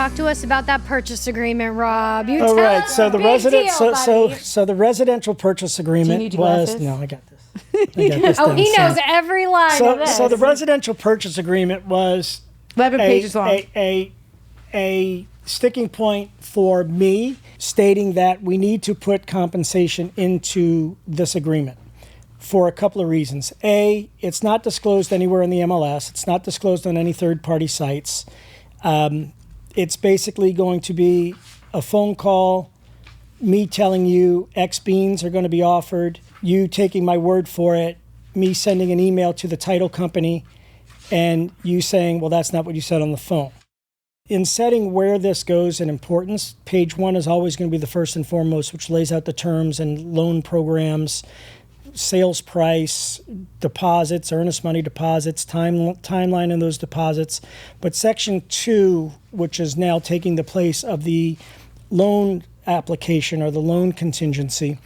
talk to us about that purchase agreement, Rob. You All tell right. us So the the big resident, deal, buddy. so the residential purchase agreement need your was glasses? no. I got this. I got this Oh, down he knows south. every line of this. So the residential purchase agreement was 11 pages long. a sticking point for me, stating that we need to put compensation into this agreement for a couple of reasons. A, it's not disclosed anywhere in the MLS. It's not disclosed on any third-party sites. It's basically going to be a phone call, me telling you X beans are going to be offered, you taking my word for it, me sending an email to the title company, and you saying, well, that's not what you said on the phone. In setting where this goes in importance, page 1 is always going to be the first and foremost, which lays out the terms and loan programs, sales price, deposits, earnest money deposits, timeline in those deposits. But section 2, which is now taking the place of the loan application or the loan contingency,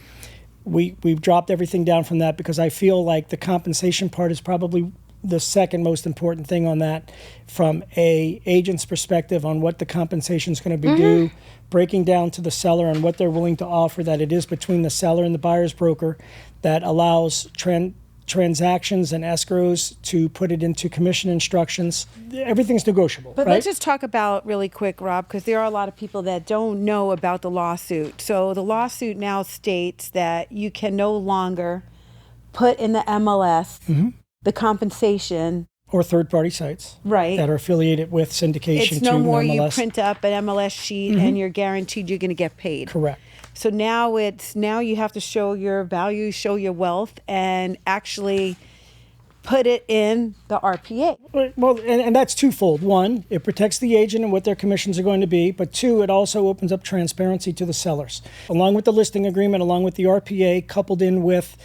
we've dropped everything down from that because I feel like the compensation part is probably the second most important thing on that from a agent's perspective on what the compensation is going to be due, breaking down to the seller and what they're willing to offer, that it is between the seller and the buyer's broker that allows transactions and escrows to put it into commission instructions. Everything's negotiable. But right? let's just talk about really quick, Rob, because there are a lot of people that don't know about the lawsuit. So the lawsuit now states that you can no longer put in the MLS the compensation. Or third-party sites Right. that are affiliated with syndication It's to no more MLS. you print up an MLS sheet and you're guaranteed you're going to get paid. Correct. So now you have to show your value, show your wealth, and actually put it in the RPA. Well, and that's twofold. One, it protects the agent and what their commissions are going to be. But two, it also opens up transparency to the sellers. Along with the listing agreement, along with the RPA, coupled in with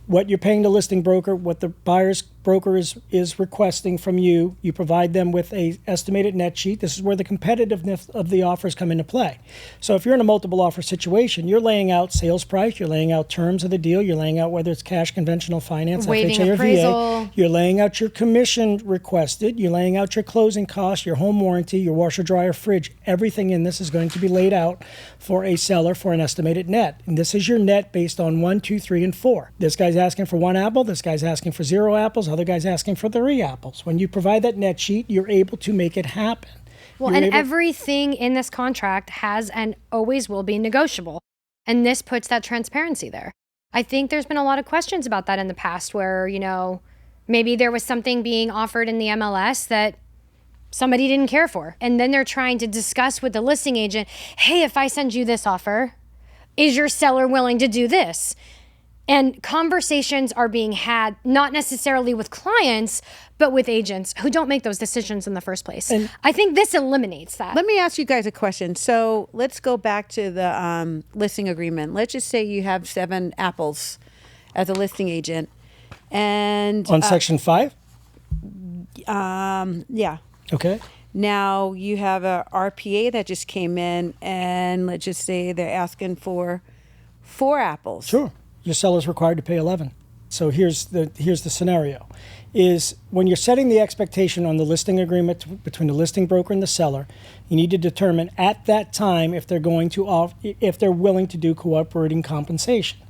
what you're paying the listing broker, what the buyer's broker is requesting from you. You provide them with a estimated net sheet. This is where the competitiveness of the offers come into play. So if you're in a multiple offer situation, you're laying out sales price, you're laying out terms of the deal, you're laying out whether it's cash, conventional finance, Waiving FHA or appraisal. VA. You're laying out your commission requested, you're laying out your closing costs, your home warranty, your washer, dryer, fridge. Everything in this is going to be laid out for a seller for an estimated net. And this is your net based on 1, 2, 3, and 4. This guy's asking for 1 apple, this guy's asking for 0 apples, other guy's asking for 3 apples. When you provide that net sheet, you're able to make it happen. Well, and everything in this contract has and always will be negotiable. And this puts that transparency there. I think there's been a lot of questions about that in the past where, maybe there was something being offered in the MLS that somebody didn't care for. And then they're trying to discuss with the listing agent, hey, if I send you this offer, is your seller willing to do this? And conversations are being had, not necessarily with clients, but with agents who don't make those decisions in the first place. And I think this eliminates that. Let me ask you guys a question. So let's go back to the listing agreement. Let's just say you have 7 apples as a listing agent. And On section 5? yeah. Okay. Now you have a RPA that just came in, and let's just say they're asking for 4 apples. Sure. Your seller's required to pay 11. So here's the scenario. Is when you're setting the expectation on the listing agreement between the listing broker and the seller, you need to determine at that time if they're willing to do cooperating compensation.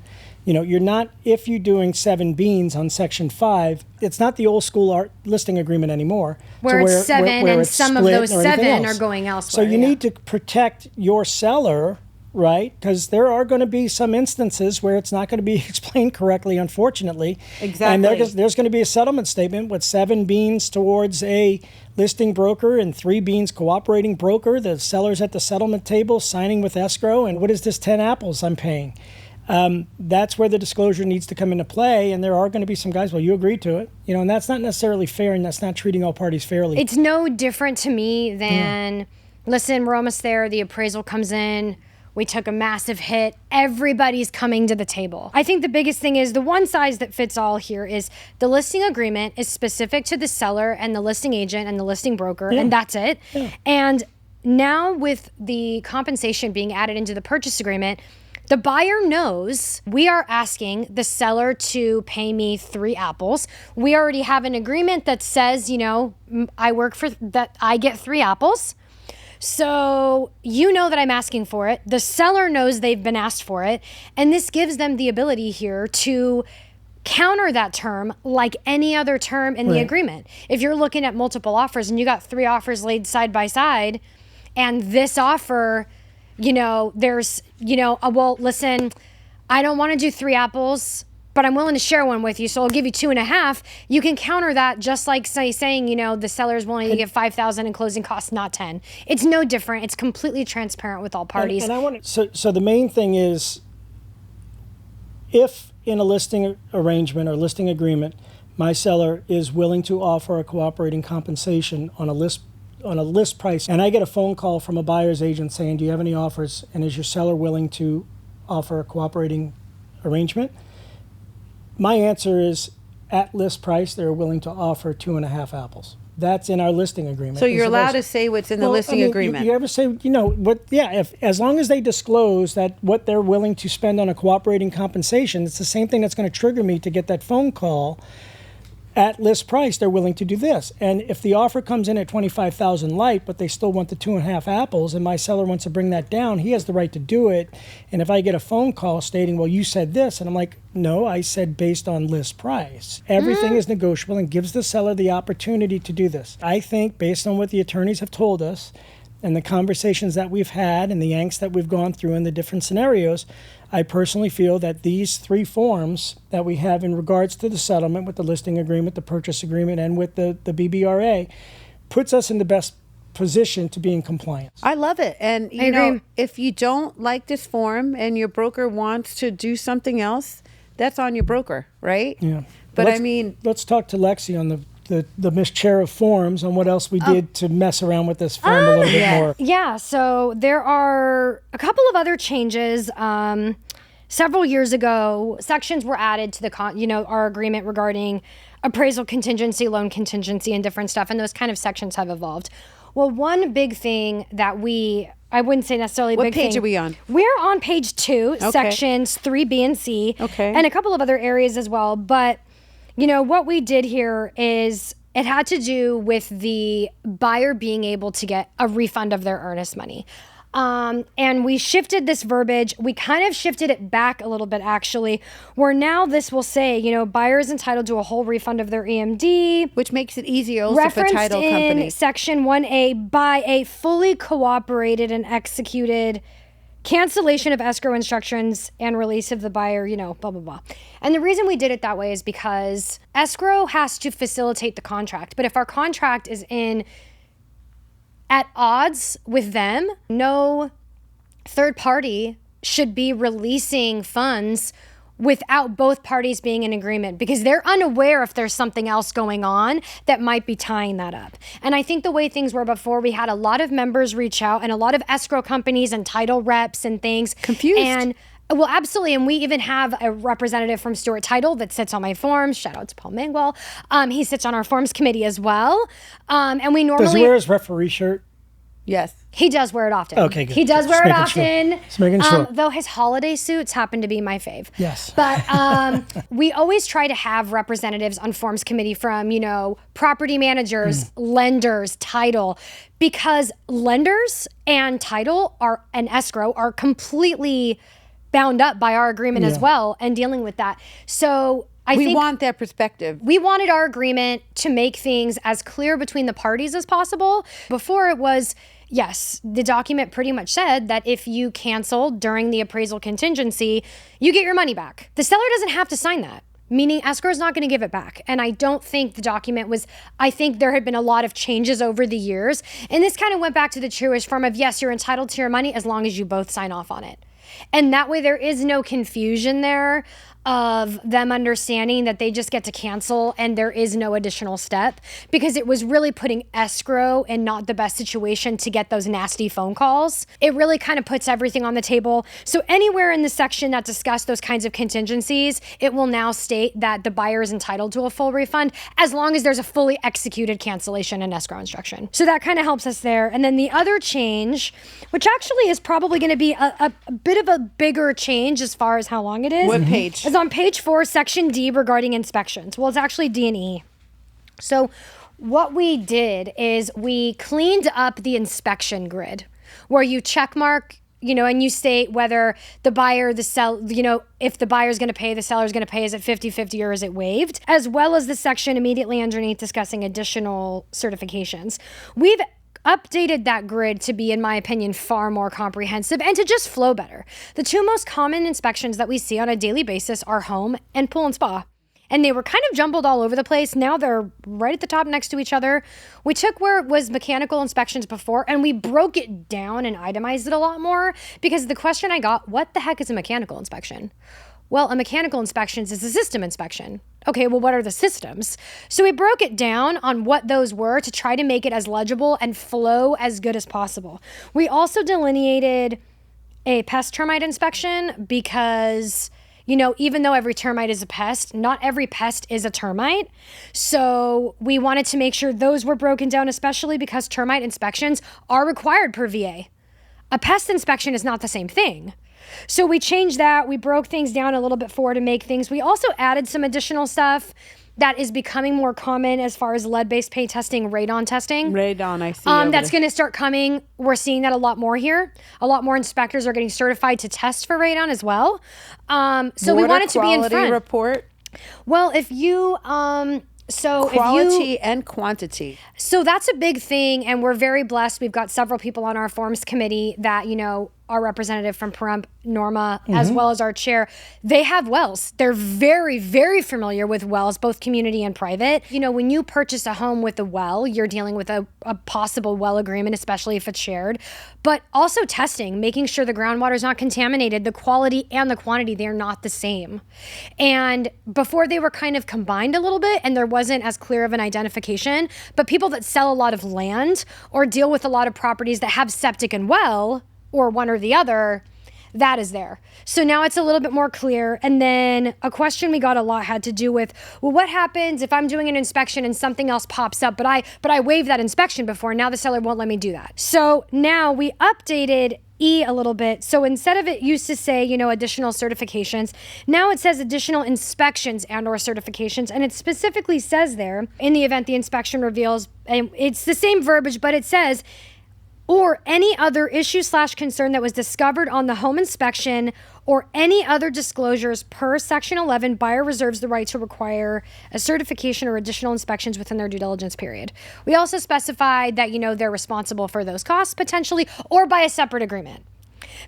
You're not, if you're doing 7 beans on section 5, it's not the old school listing agreement anymore. Where it's 7 and it's some of split those or anything 7 else. are going elsewhere. So you need to protect your seller, right? Because there are going to be some instances where it's not going to be explained correctly, unfortunately. Exactly. And there's going to be a settlement statement with 7 beans towards a listing broker and 3 beans cooperating broker. The seller's at the settlement table signing with escrow. And what is this 10 apples I'm paying? That's where the disclosure needs to come into play. And there are going to be some guys, well, you agreed to it. And that's not necessarily fair, and that's not treating all parties fairly. It's no different to me than, listen, we're almost there. The appraisal comes in. We took a massive hit. Everybody's coming to the table. I think the biggest thing is the one size that fits all here is the listing agreement is specific to the seller and the listing agent and the listing broker, and that's it. Yeah. And now with the compensation being added into the purchase agreement, the buyer knows we are asking the seller to pay me 3 apples. We already have an agreement that says, I work for that, I get 3 apples. So you know that I'm asking for it. The seller knows they've been asked for it. And this gives them the ability here to counter that term like any other term in the agreement. If you're looking at multiple offers and you got 3 offers laid side by side, and this offer, there's, well, listen, I don't want to do 3 apples, but I'm willing to share one with you, so I'll give you 2.5. You can counter that just like saying, the seller is willing to give $5,000 in closing costs, not 10. It's no different. It's completely transparent with all parties. And I want to, so the main thing is, if in a listing arrangement or listing agreement, my seller is willing to offer a cooperating compensation on a list price, and I get a phone call from a buyer's agent saying, do you have any offers, and is your seller willing to offer a cooperating arrangement? My answer is, at list price, they're willing to offer 2.5 apples. That's in our listing agreement. So you're allowed to say what's in the listing agreement. You ever say, as long as they disclose that what they're willing to spend on a cooperating compensation, it's the same thing that's going to trigger me to get that phone call. At list price, they're willing to do this. And if the offer comes in at $25,000 light, but they still want the 2.5 apples, and my seller wants to bring that down, he has the right to do it. And if I get a phone call stating, well, you said this, and I'm like, no, I said based on list price. Everything is negotiable and gives the seller the opportunity to do this. I think based on what the attorneys have told us and the conversations that we've had and the angst that we've gone through in the different scenarios, I personally feel that these 3 forms that we have in regards to the settlement with the listing agreement, the purchase agreement, and with the BBRA puts us in the best position to be in compliance. I love it. And, if you don't like this form and your broker wants to do something else, that's on your broker, right? Yeah. But let's talk to Lexy on the Miss Chair of forms on what else we did to mess around with this form a little bit more. Yeah, so there are a couple of other changes. Several years ago, sections were added to our agreement regarding appraisal contingency, loan contingency, and different stuff, and those kind of sections have evolved. Well, one big thing that I wouldn't say necessarily what big thing. What page are we on? We're on page 2, sections 3, B, and C, and a couple of other areas as well. But, what we did here is it had to do with the buyer being able to get a refund of their earnest money. And we shifted this verbiage. We kind of shifted it back a little bit, actually, where now this will say, buyer is entitled to a whole refund of their EMD. Which makes it easier also for title companies. Referenced in Section 1A by a fully cooperated and executed cancellation of escrow instructions and release of the buyer, blah, blah, blah. And the reason we did it that way is because escrow has to facilitate the contract. But if our contract is at odds with them, no third party should be releasing funds without both parties being in agreement, because they're unaware if there's something else going on that might be tying that up. And I think the way things were before, we had a lot of members reach out and a lot of escrow companies and title reps and things. Confused. And well, absolutely. And we even have a representative from Stewart Title that sits on my forms. Shout out to Paul Mangwell. He sits on our forms committee as well. And we normally... Does he wear his referee shirt? Yes. He does wear it often. Okay, good. He does wear it often. Just making sure. Though his holiday suits happen to be my fave. Yes. But we always try to have representatives on forms committee from, property managers, lenders, title, because lenders and title and escrow are completely bound up by our agreement as well and dealing with that. So we want their perspective. We wanted our agreement to make things as clear between the parties as possible. Before it was, yes, the document pretty much said that if you cancel during the appraisal contingency, you get your money back. The seller doesn't have to sign that, meaning escrow is not going to give it back. And I don't think the document was, I think there had been a lot of changes over the years. And this kind of went back to the truest form of, yes, you're entitled to your money as long as you both sign off on it. And that way there is no confusion there of them understanding that they just get to cancel and there is no additional step, because it was really putting escrow in not the best situation to get those nasty phone calls. It really kind of puts everything on the table. So anywhere in the section that discussed those kinds of contingencies, it will now state that the buyer is entitled to a full refund as long as there's a fully executed cancellation and escrow instruction. So that kind of helps us there. And then the other change, which actually is probably going to be a bit of a bigger change as far as how long it is. What page? Is on page 4, section D regarding inspections. Well, it's actually D and E. So What we did is we cleaned up the inspection grid where you check mark, and you state whether the buyer, if the buyer's going to pay, the seller's going to pay, is it 50-50 or is it waived? As well as the section immediately underneath discussing additional certifications. We've updated that grid to be, in my opinion, far more comprehensive and to just flow better. The two most common inspections that we see on a daily basis are home and pool and spa. And they were kind of jumbled all over the place. Now they're right at the top next to each other. We took where it was mechanical inspections before and we broke it down and itemized it a lot more, because the question I got, what the heck is a mechanical inspection? Well, a mechanical inspection is a system inspection. Okay, well, what are the systems? So we broke it down on what those were to try to make it as legible and flow as good as possible. We also delineated a pest termite inspection because, even though every termite is a pest, not every pest is a termite. So we wanted to make sure those were broken down, especially because termite inspections are required per VA. A pest inspection is not the same thing. So we changed that. We broke things down a little bit to make things. We also added some additional stuff that is becoming more common as far as lead-based paint testing, radon testing. Radon, I see. That's going to start coming. We're seeing that a lot more here. A lot more inspectors are getting certified to test for radon as well. So we wanted to be in front. Quality report. Well, if you quality and quantity. So that's a big thing, and we're very blessed. We've got several people on our forms committee that, our representative from Pahrump, Norma, as well as our chair, they have wells. They're very, very familiar with wells, both community and private. When you purchase a home with a well, you're dealing with a possible well agreement, especially if it's shared, but also testing, making sure the groundwater is not contaminated, the quality and the quantity, they're not the same. And before they were kind of combined a little bit and there wasn't as clear of an identification, but people that sell a lot of land or deal with a lot of properties that have septic and well, or one or the other, that is there. So now it's a little bit more clear. And then a question we got a lot had to do with, well, what happens if I'm doing an inspection and something else pops up, but I waived that inspection before, now the seller won't let me do that. So now we updated E a little bit. So instead of it used to say, additional certifications, now it says additional inspections and or certifications. And it specifically says there, in the event the inspection reveals, and it's the same verbiage, but it says, or any other issue/concern that was discovered on the home inspection or any other disclosures per Section 11, buyer reserves the right to require a certification or additional inspections within their due diligence period. We also specified that, they're responsible for those costs potentially or by a separate agreement.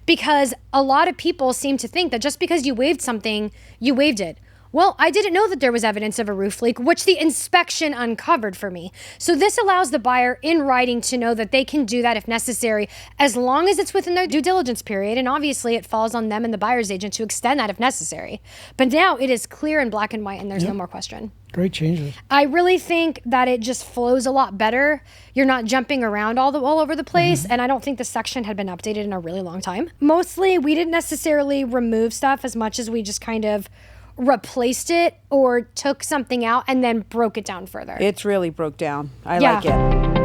Because a lot of people seem to think that just because you waived something, you waived it. Well, I didn't know that there was evidence of a roof leak, which the inspection uncovered for me. So this allows the buyer in writing to know that they can do that if necessary, as long as it's within their due diligence period. And obviously it falls on them and the buyer's agent to extend that if necessary. But now it is clear in black and white and there's no more question. Great changes. I really think that it just flows a lot better. You're not jumping around all over the place. And I don't think the section had been updated in a really long time. Mostly we didn't necessarily remove stuff as much as we just kind of replaced it or took something out and then broke it down further. It's really broke down. I like it.